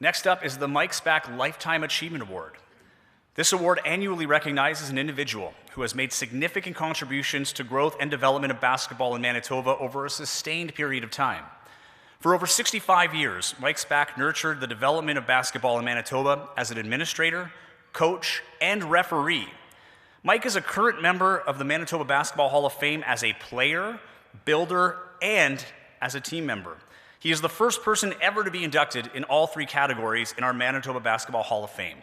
Next up is the Mike Spack Lifetime Achievement Award. This award annually recognizes an individual who has made significant contributions to growth and development of basketball in Manitoba over a sustained period of time. For over 65 years, Mike Spack nurtured the development of basketball in Manitoba as an administrator, coach, and referee. Mike is a current member of the Manitoba Basketball Hall of Fame as a player, builder, and as a team member. He is the first person ever to be inducted in all three categories in our Manitoba Basketball Hall of Fame.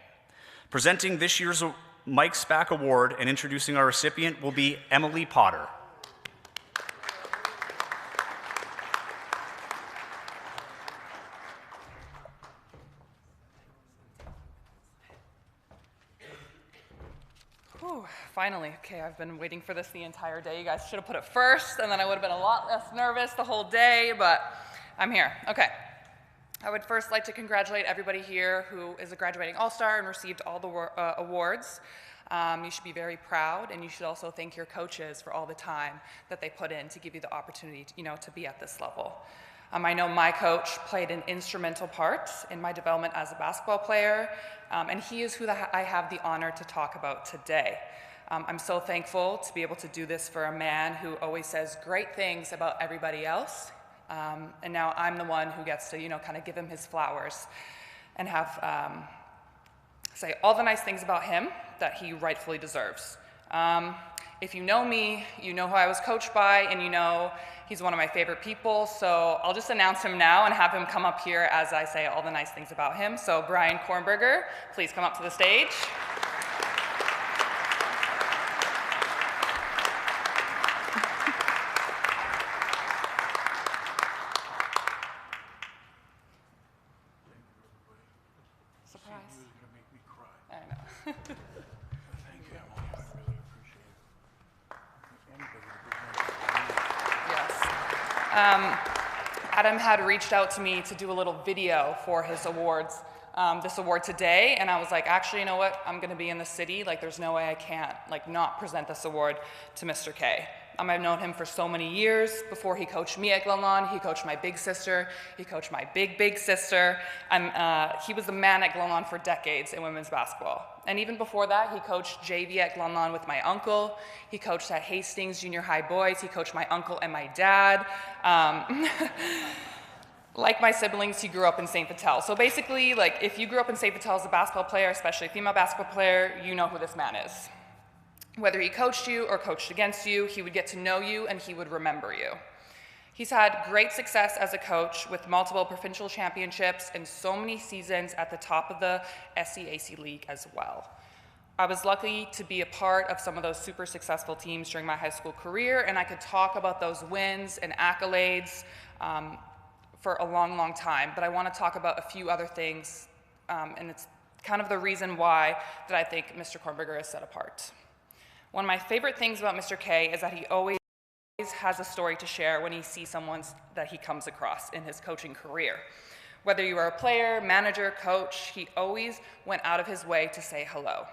Presenting this year's Mike Spack Award and introducing our recipient will be Emily Potter. Finally. Okay, I've been waiting for this the entire day. You guys should have put it first, and then I would have been a lot less nervous the whole day, but I'm here. Okay. I would first like to congratulate everybody here who is a graduating All-Star and received all the awards. You should be very proud, and you should also thank your coaches for all the time that they put in to give you the opportunity to be at this level. I know my coach played an instrumental part in my development as a basketball player, and he is who I have the honor to talk about today. I'm so thankful to be able to do this for a man who always says great things about everybody else, and now I'm the one who gets to, kind of give him his flowers and have say all the nice things about him that he rightfully deserves. If you know me, you know who I was coached by, and you know he's one of my favorite people, so I'll just announce him now and have him come up here as I say all the nice things about him. So Brian Kornberger, please come up to the stage. Adam had reached out to me to do a little video for his awards, this award today, and I was like, actually, you know what? I'm going to be in the city. Like, there's no way I can't not present this award to Mr. K. I've known him for so many years. Before he coached me at Glenlawn, he coached my big sister. He coached my big sister. He was the man at Glenlawn for decades in women's basketball. And even before that, he coached JV at Glenlawn with my uncle. He coached at Hastings Junior High Boys. He coached my uncle and my dad. Like my siblings, he grew up in St. Vital. So basically, if you grew up in St. Vital as a basketball player, especially a female basketball player, you know who this man is. Whether he coached you or coached against you, he would get to know you and he would remember you. He's had great success as a coach with multiple provincial championships and so many seasons at the top of the SCAC League as well. I was lucky to be a part of some of those super successful teams during my high school career, and I could talk about those wins and accolades for a long time, but I want to talk about a few other things, and it's kind of the reason why that I think Mr. Kornberger is set apart. One of my favorite things about Mr. K is that he always has a story to share when he sees someone that he comes across in his coaching career. Whether you are a player, manager, coach, he always went out of his way to say hello.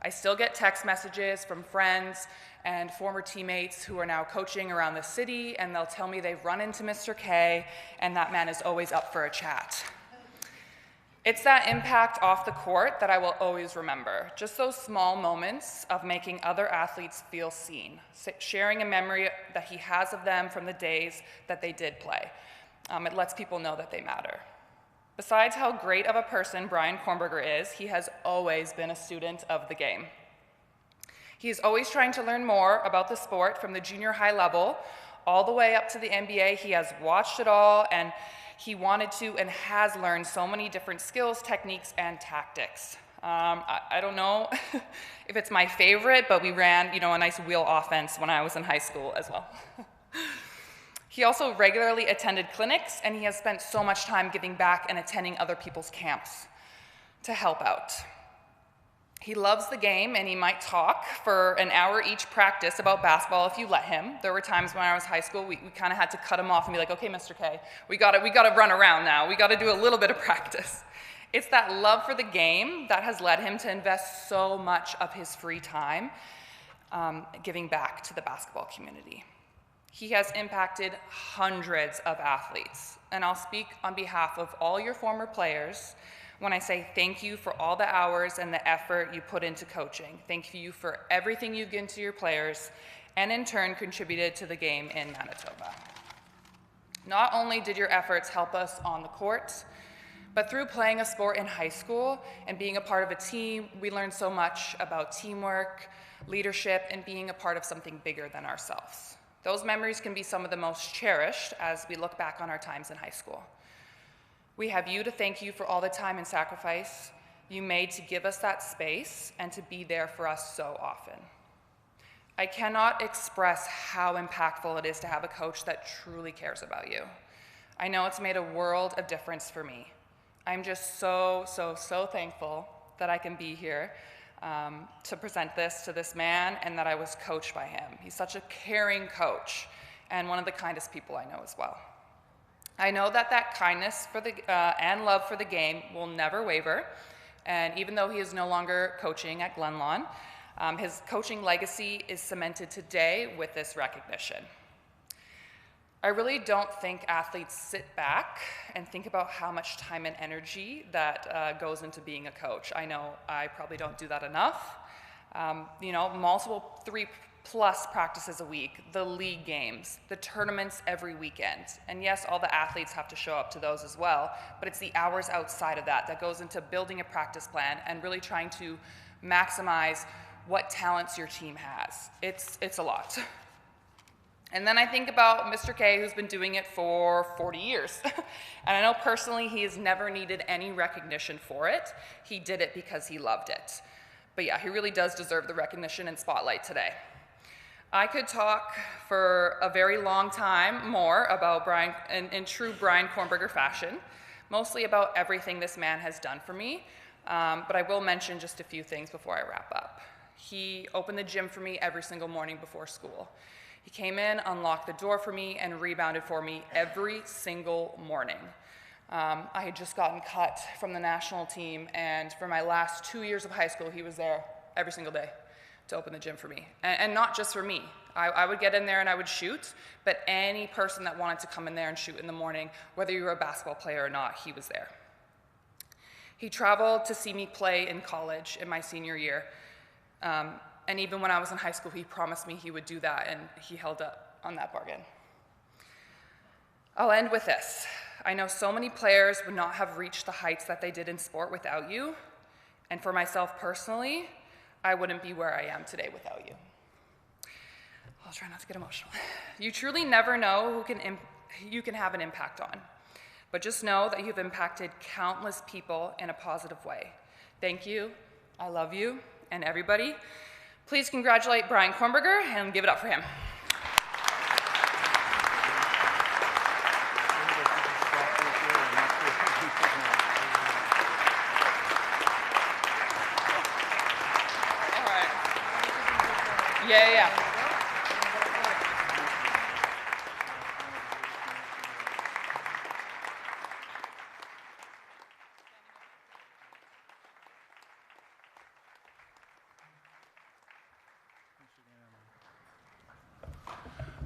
I still get text messages from friends and former teammates who are now coaching around the city, and they'll tell me they've run into Mr. K, and that man is always up for a chat. It's that impact off the court that I will always remember. Just those small moments of making other athletes feel seen, sharing a memory that he has of them from the days that they did play. It lets people know that they matter. Besides how great of a person Brian Kornberger is, he has always been a student of the game. He's always trying to learn more about the sport from the junior high level all the way up to the NBA. He has watched it all, and he wanted to and has learned so many different skills, techniques, and tactics. I don't know if it's my favorite, but we ran, a nice wheel offense when I was in high school as well. He also regularly attended clinics, and he has spent so much time giving back and attending other people's camps to help out. He loves the game, and he might talk for an hour each practice about basketball if you let him. There were times when I was high school, we kind of had to cut him off and be like, okay, Mr. K, we gotta run around now. We gotta do a little bit of practice. It's that love for the game that has led him to invest so much of his free time giving back to the basketball community. He has impacted hundreds of athletes, and I'll speak on behalf of all your former players when I say thank you for all the hours and the effort you put into coaching. Thank you for everything you've given to your players and in turn contributed to the game in Manitoba. Not only did your efforts help us on the court, but through playing a sport in high school and being a part of a team, we learned so much about teamwork, leadership, and being a part of something bigger than ourselves. Those memories can be some of the most cherished as we look back on our times in high school. We have you to thank you for all the time and sacrifice you made to give us that space and to be there for us so often. I cannot express how impactful it is to have a coach that truly cares about you. I know it's made a world of difference for me. I'm just so thankful that I can be here to present this to this man and that I was coached by him. He's such a caring coach and one of the kindest people I know as well. I know that kindness for and love for the game will never waver, and even though he is no longer coaching at Glenlawn, his coaching legacy is cemented today with this recognition. I really don't think athletes sit back and think about how much time and energy that goes into being a coach. I know I probably don't do that enough. Multiple 3+ practices a week, the league games, the tournaments every weekend. And yes, all the athletes have to show up to those as well, but it's the hours outside of that goes into building a practice plan and really trying to maximize what talents your team has. It's a lot. And then I think about Mr. K, who's been doing it for 40 years. And I know personally he has never needed any recognition for it. He did it because he loved it. But yeah, he really does deserve the recognition and spotlight today. I could talk for a very long time more about Brian in true Brian Kornberger fashion, mostly about everything this man has done for me, but I will mention just a few things before I wrap up. He opened the gym for me every single morning before school. He came in, unlocked the door for me, and rebounded for me every single morning. I had just gotten cut from the national team, and for my last 2 years of high school, he was there every single day to open the gym for me. And not just for me. I would get in there and I would shoot, but any person that wanted to come in there and shoot in the morning, whether you were a basketball player or not, he was there. He traveled to see me play in college in my senior year. And even when I was in high school, he promised me he would do that, and he held up on that bargain. I'll end with this. I know so many players would not have reached the heights that they did in sport without you. And for myself personally, I wouldn't be where I am today without you. I'll try not to get emotional. You truly never know who you can have an impact on. But just know that you've impacted countless people in a positive way. Thank you. I love you. And everybody, please congratulate Brian Kornberger and give it up for him. All right. Yeah.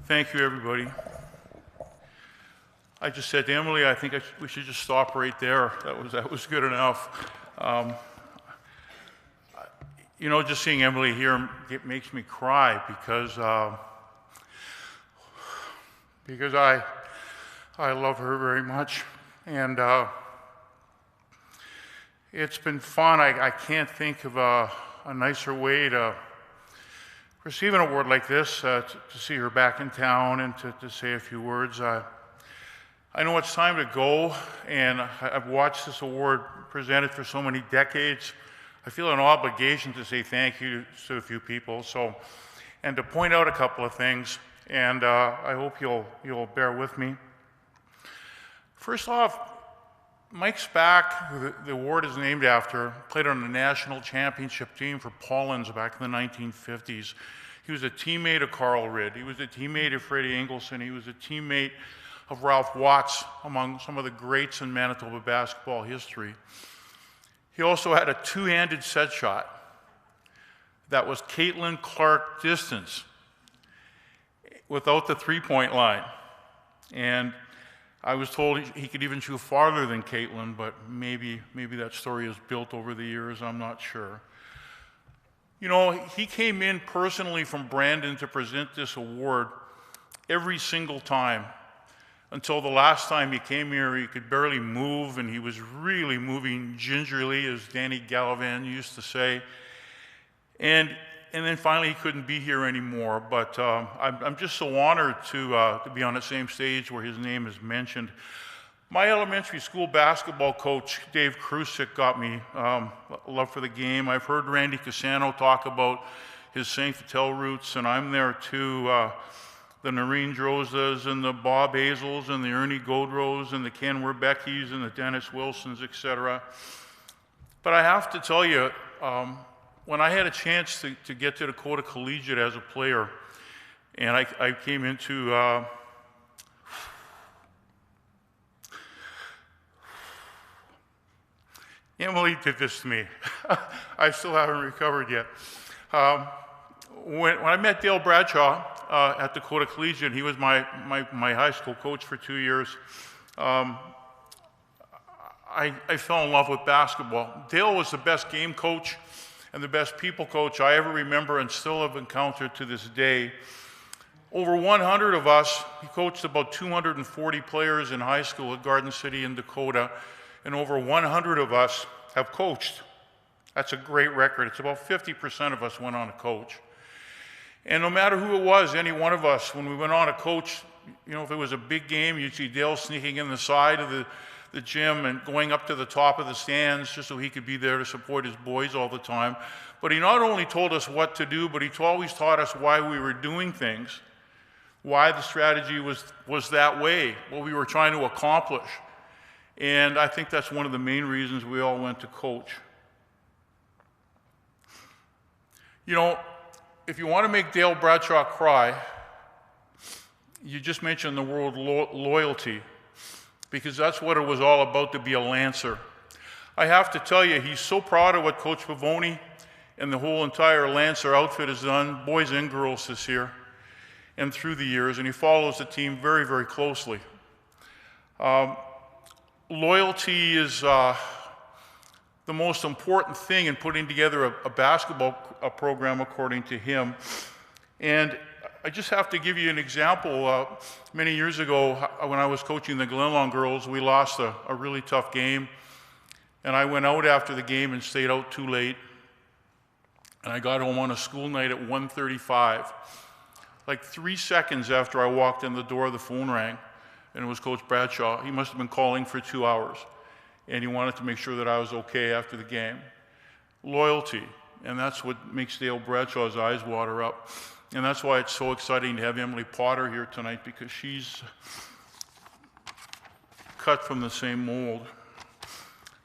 Thank you, everybody. I just said to Emily, I think we should just stop right there. That was good enough. Just seeing Emily here, it makes me cry because I love her very much, and it's been fun. I can't think of a nicer way to receive an award like this, to see her back in town and to say a few words. I know it's time to go, and I've watched this award presented for so many decades. I feel an obligation to say thank you to a few people, and to point out a couple of things, and I hope you'll bear with me. First off, Mike Spack, who the award is named after, played on the national championship team for Pollins back in the 1950s. He was a teammate of Carl Ridd. He was a teammate of Freddie Engelson. He was a teammate of Ralph Watts, among some of the greats in Manitoba basketball history. He also had a two-handed set shot that was Caitlin Clark distance without the three-point line. And I was told he could even shoot farther than Caitlin, but maybe that story is built over the years, I'm not sure. You know, he came in personally from Brandon to present this award every single time. Until the last time he came here, he could barely move, and he was really moving gingerly, as Danny Gallivan used to say. And then finally he couldn't be here anymore, but I'm just so honored to be on the same stage where his name is mentioned. My elementary school basketball coach, Dave Krusik, got me love for the game. I've heard Randy Cassano talk about his St. Vital roots, and I'm there too. The Noreen Drozdas and the Bob Hazels and the Ernie Godros and the Ken Werbeckys and the Dennis Wilsons, etc. But I have to tell you, when I had a chance to get to Dakota Collegiate as a player, and I came into Emily did this to me. I still haven't recovered yet. When I met Dale Bradshaw at Dakota Collegiate, he was my high school coach for 2 years. I fell in love with basketball. Dale was the best game coach and the best people coach I ever remember and still have encountered to this day. Over 100 of us, he coached about 240 players in high school at Garden City in Dakota, and over 100 of us have coached. That's a great record. It's about 50% of us went on to coach. And no matter who it was, any one of us, when we went on to coach, you know, if it was a big game, you'd see Dale sneaking in the side of the gym and going up to the top of the stands just so he could be there to support his boys all the time. But he not only told us what to do, but he always taught us why we were doing things, why the strategy was that way, what we were trying to accomplish. And I think that's one of the main reasons we all went to coach. You know, if you want to make Dale Bradshaw cry, you just mentioned the word loyalty, because that's what it was all about to be a Lancer. I have to tell you, he's so proud of what Coach Pavoni and the whole entire Lancer outfit has done, boys and girls this year, and through the years, and he follows the team very, very closely. Loyalty is the most important thing in putting together a basketball program, according to him. And I just have to give you an example. Many years ago, when I was coaching the Glenlawn girls, we lost a really tough game. And I went out after the game and stayed out too late. And I got home on a school night at 1:35. Like 3 seconds after I walked in the door, the phone rang. And it was Coach Bradshaw. He must have been calling for 2 hours. And he wanted to make sure that I was okay after the game. Loyalty. And that's what makes Dale Bradshaw's eyes water up. And that's why it's so exciting to have Emily Potter here tonight, because she's cut from the same mold.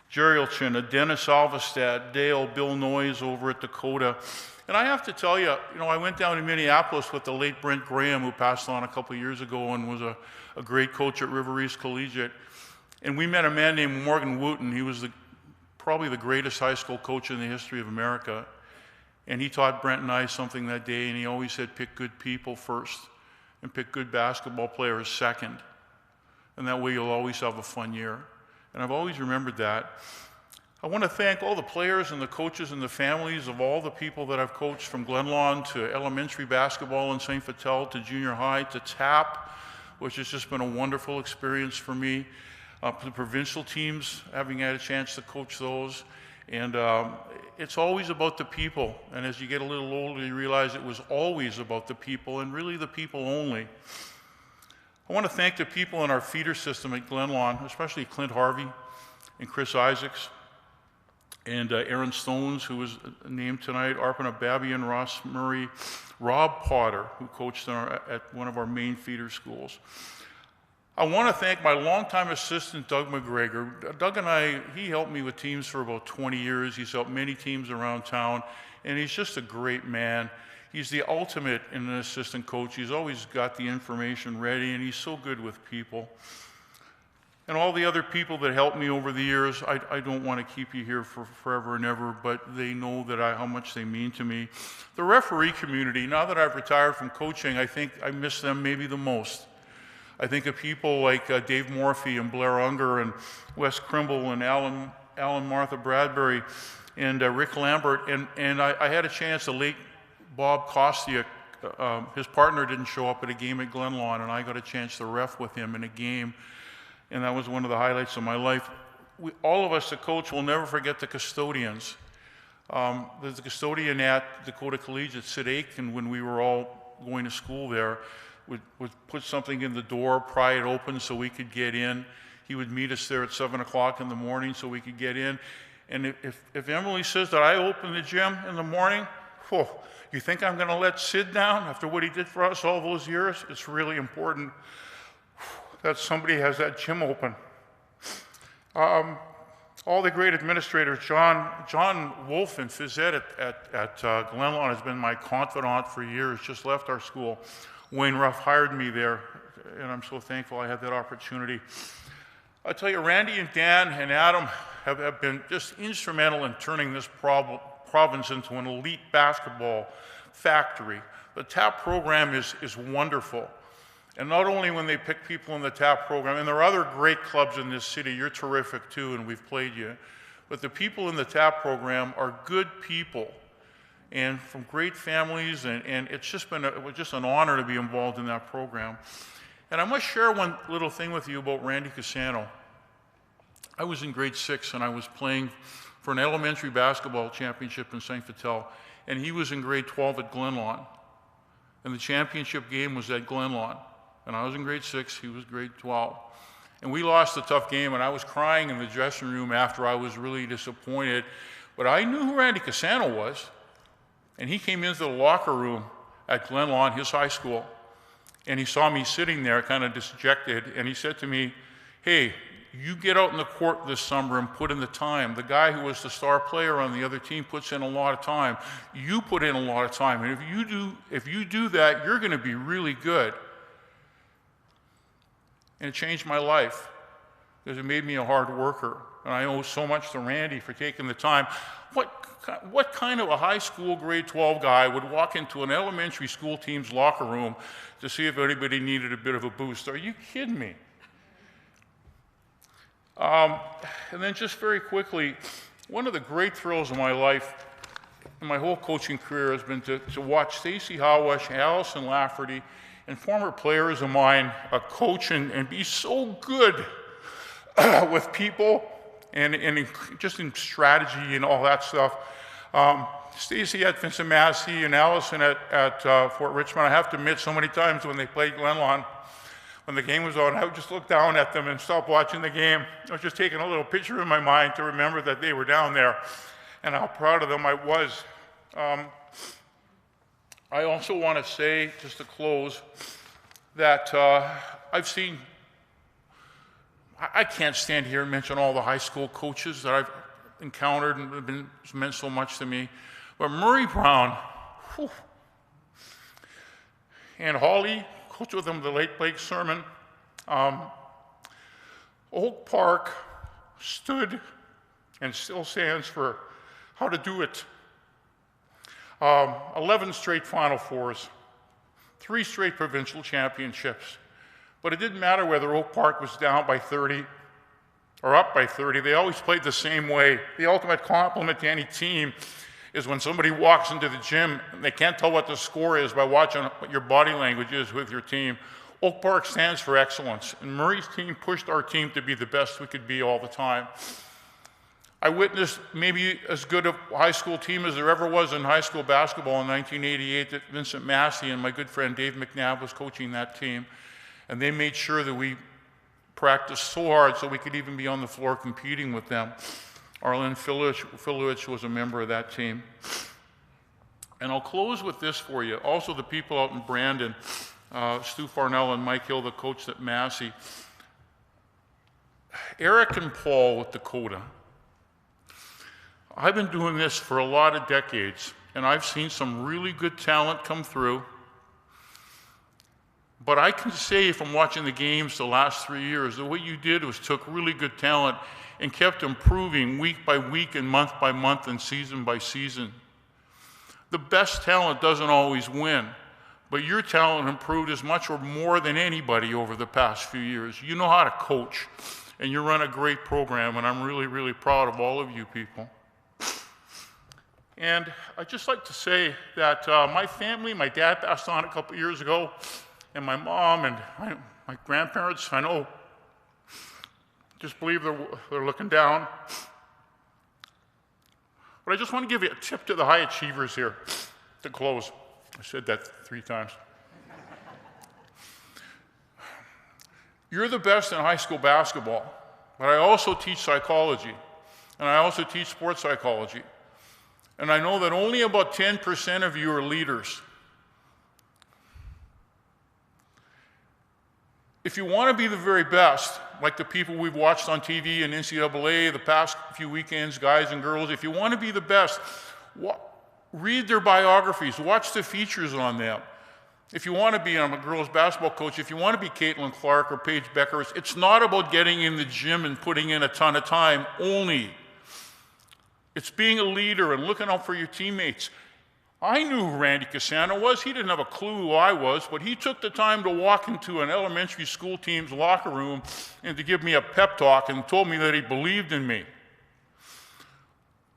Jerry Olchin, Dennis Alvestad, Dale, Bill Noyes over at Dakota. And I have to tell you, I went down to Minneapolis with the late Brent Graham, who passed on a couple of years ago and was a great coach at River East Collegiate. And we met a man named Morgan Wooten. He was probably the greatest high school coach in the history of America. And he taught Brent and I something that day, and he always said, pick good people first and pick good basketball players second. And that way you'll always have a fun year. And I've always remembered that. I want to thank all the players and the coaches and the families of all the people that I've coached, from Glenlawn to elementary basketball in St. Vital to junior high to TAP, which has just been a wonderful experience for me. The provincial teams, having had a chance to coach those. And it's always about the people. And as you get a little older, you realize it was always about the people, and really the people only. I want to thank the people in our feeder system at Glenlawn, especially Clint Harvey and Chris Isaacs, and Aaron Stones, who was named tonight, Arpana Babian, Ross Murray, Rob Potter, who coached at one of our main feeder schools. I want to thank my longtime assistant, Doug McGregor. Doug and I, he helped me with teams for about 20 years. He's helped many teams around town, and he's just a great man. He's the ultimate in an assistant coach. He's always got the information ready, and he's so good with people. And all the other people that helped me over the years, I don't want to keep you here for forever and ever, but they know that how much they mean to me. The referee community, now that I've retired from coaching, I think I miss them maybe the most. I think of people like Dave Morphy and Blair Unger and Wes Krimble and Alan Martha Bradbury and Rick Lambert. And I had a chance, the late Bob Kostiuk, his partner didn't show up at a game at Glenlawn, and I got a chance to ref with him in a game. And that was one of the highlights of my life. All of us, the coach, will never forget the custodians. The custodian at Dakota Collegiate, Sid Aiken, when we were all going to school there, would put something in the door, pry it open so we could get in. He would meet us there at 7 o'clock in the morning so we could get in. And if Emily says that I open the gym in the morning, whew, you think I'm going to let Sid down after what he did for us all those years? It's really important that somebody has that gym open. All the great administrators, John Wolf in phys ed at Glenlawn has been my confidant for years, just left our school. Wayne Ruff hired me there, and I'm so thankful I had that opportunity. I'll tell you, Randy and Dan and Adam have been just instrumental in turning this province into an elite basketball factory. The TAP program is wonderful. And not only when they pick people in the TAP program, and there are other great clubs in this city, you're terrific too, and we've played you, but the people in the TAP program are good people and from great families, and it's just been it was just an honor to be involved in that program. And I must share one little thing with you about Randy Cassano. I was in grade 6 and I was playing for an elementary basketball championship in St. Vital, and he was in grade 12 at Glenlawn. And the championship game was at Glenlawn. And I was in grade 6, he was grade 12. And we lost a tough game, and I was crying in the dressing room after. I was really disappointed. But I knew who Randy Cassano was. And he came into the locker room at Glenlawn, his high school, and he saw me sitting there kind of dejected, and he said to me, hey, you get out in the court this summer and put in the time. The guy who was the star player on the other team puts in a lot of time. You put in a lot of time, and if you do that, you're going to be really good. And it changed my life because it made me a hard worker. And I owe so much to Randy for taking the time. What kind of a high school grade 12 guy would walk into an elementary school team's locker room to see if anybody needed a bit of a boost? Are you kidding me? And then just very quickly, one of the great thrills of my life and my whole coaching career has been to watch Stacey Howash, Allison Lafferty, and former players of mine coach and be so good with people and just in strategy and all that stuff. Stacey at Vincent Massey and Allison at Fort Richmond. I have to admit, so many times when they played Glenlawn, when the game was on, I would just look down at them and stop watching the game. I was just taking a little picture in my mind to remember that they were down there and how proud of them I was. I also want to say, just to close, that I've seen, I can't stand here and mention all the high school coaches that I've encountered and have meant so much to me, but Murray Brown, whew, and Holly, coached with him the late Blake Sermon. Oak Park stood and still stands for how to do it. 11 straight Final Fours, 3 straight provincial championships. But it didn't matter whether Oak Park was down by 30 or up by 30. They always played the same way. The ultimate compliment to any team is when somebody walks into the gym and they can't tell what the score is by watching what your body language is with your team. Oak Park stands for excellence, and Murray's team pushed our team to be the best we could be all the time. I witnessed maybe as good a high school team as there ever was in high school basketball in 1988 that Vincent Massey and my good friend Dave McNabb was coaching that team. And they made sure that we practiced so hard so we could even be on the floor competing with them. Arlen Filovich was a member of that team. And I'll close with this for you. Also the people out in Brandon, Stu Farnell and Mike Hill, the coach at Massey. Eric and Paul with Dakota. I've been doing this for a lot of decades, and I've seen some really good talent come through. But I can say from watching the games the last 3 years that what you did was took really good talent and kept improving week by week and month by month and season by season. The best talent doesn't always win, but your talent improved as much or more than anybody over the past few years. You know how to coach, and you run a great program, and I'm really, really proud of all of you people. And I'd just like to say that my family, my dad passed on a couple years ago, and my mom and my grandparents, I know, just believe they're looking down. But I just want to give you a tip to the high achievers here to close. I said that 3 times. You're the best in high school basketball, but I also teach psychology, and I also teach sports psychology. And I know that only about 10% of you are leaders. If you want to be the very best, like the people we've watched on TV and NCAA the past few weekends, guys and girls, if you want to be the best, read their biographies, watch the features on them. If you want to be, I'm a girls basketball coach, if you want to be Caitlin Clark or Paige Becker, it's not about getting in the gym and putting in a ton of time only. It's being a leader and looking out for your teammates. I knew who Randy Cassano was. He didn't have a clue who I was, but he took the time to walk into an elementary school team's locker room and to give me a pep talk and told me that he believed in me.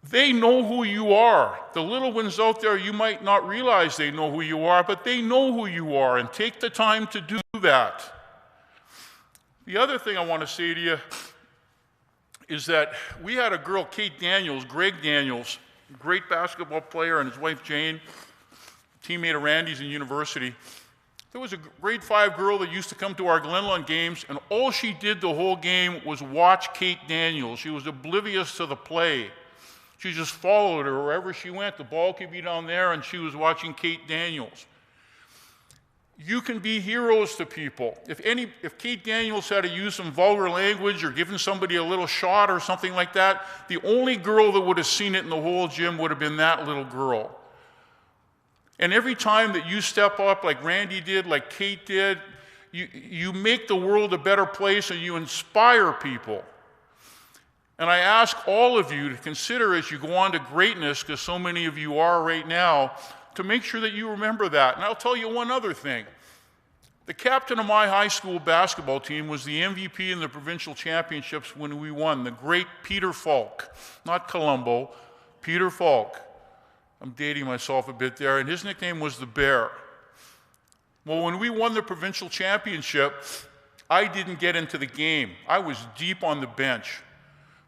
They know who you are. The little ones out there, you might not realize they know who you are, but they know who you are, and take the time to do that. The other thing I want to say to you is that we had a girl, Kate Daniels, Greg Daniels, great basketball player, and his wife Jane, teammate of Randy's in university. There was a grade 5 girl that used to come to our Glenlawn games, and all she did the whole game was watch Kate Daniels. She was oblivious to the play. She just followed her wherever she went. The ball could be down there, and she was watching Kate Daniels. You can be heroes to people. If Kate Daniels had to use some vulgar language or given somebody a little shot or something like that, the only girl that would have seen it in the whole gym would have been that little girl. And every time that you step up like Randy did, like Kate did, you make the world a better place and you inspire people. And I ask all of you to consider as you go on to greatness, because so many of you are right now, to make sure that you remember that. And I'll tell you one other thing. The captain of my high school basketball team was the MVP in the provincial championships when we won, the great Peter Falk. Not Colombo, Peter Falk. I'm dating myself a bit there, and his nickname was the Bear. Well, when we won the provincial championship, I didn't get into the game. I was deep on the bench.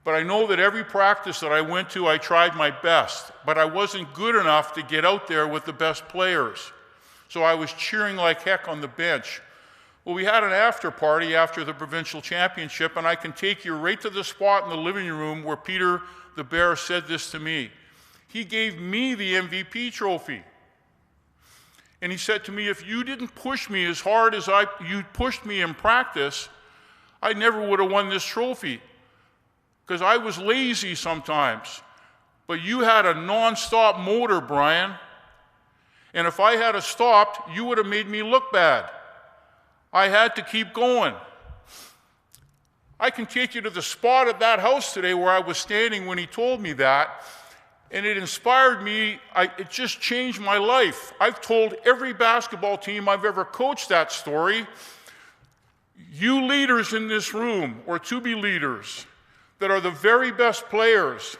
But I know that every practice that I went to, I tried my best. But I wasn't good enough to get out there with the best players. So I was cheering like heck on the bench. Well, we had an after party after the provincial championship, and I can take you right to the spot in the living room where Peter the Bear said this to me. He gave me the MVP trophy. And he said to me, if you didn't push me as hard as you pushed me in practice, I never would have won this trophy. Because I was lazy sometimes. But you had a non-stop motor, Brian. And if I had stopped, you would have made me look bad. I had to keep going. I can take you to the spot at that house today where I was standing when he told me that. And it inspired me. It just changed my life. I've told every basketball team I've ever coached that story. You leaders in this room, or to-be leaders, that are the very best players,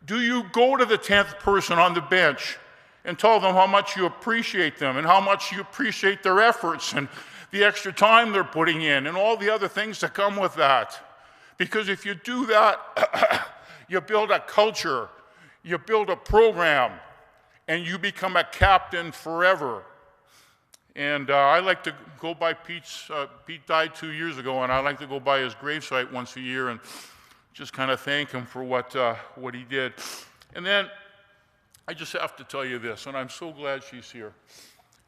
do you go to the 10th person on the bench and tell them how much you appreciate them and how much you appreciate their efforts and the extra time they're putting in and all the other things that come with that? Because if you do that, you build a culture, you build a program, and you become a captain forever. And I like to go by Pete's, Pete died 2 years ago, and I like to go by his gravesite once a year and just kind of thank him for what he did. And then I just have to tell you this, and I'm so glad she's here.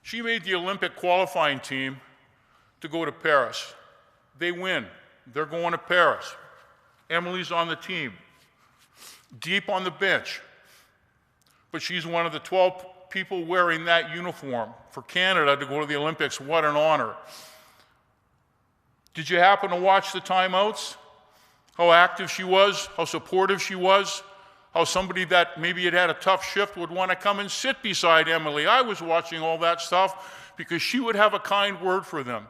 She made the Olympic qualifying team to go to Paris. They win. They're going to Paris. Emily's on the team, deep on the bench. But she's one of the 12 people wearing that uniform for Canada to go to the Olympics. What an honor. Did you happen to watch the timeouts? How active she was, how supportive she was, how somebody that maybe had had a tough shift would want to come and sit beside Emily. I was watching all that stuff because she would have a kind word for them.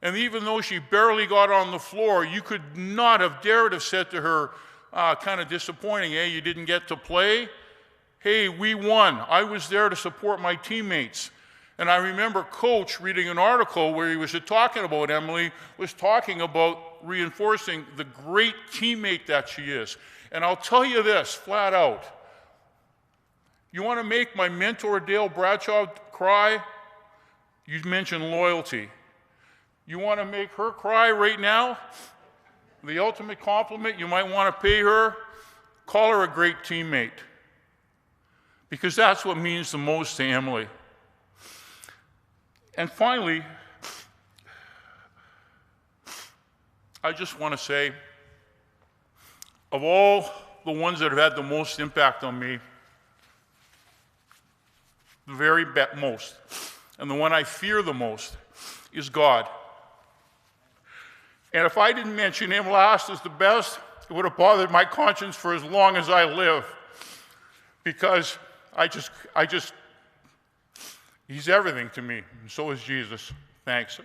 And even though she barely got on the floor, you could not have dared have said to her, kind of disappointing, hey, you didn't get to play? Hey, we won. I was there to support my teammates. And I remember Coach reading an article where he was talking about Emily, was talking about reinforcing the great teammate that she is. And I'll tell you this, flat out. You want to make my mentor, Dale Bradshaw, cry? You mentioned loyalty. You want to make her cry right now? The ultimate compliment you might want to pay her? Call her a great teammate. Because that's what means the most to Emily. And finally, I just want to say, of all the ones that have had the most impact on me, the very most, and the one I fear the most, is God. And if I didn't mention him last as the best, it would have bothered my conscience for as long as I live. Because he's everything to me, and so is Jesus. Thanks.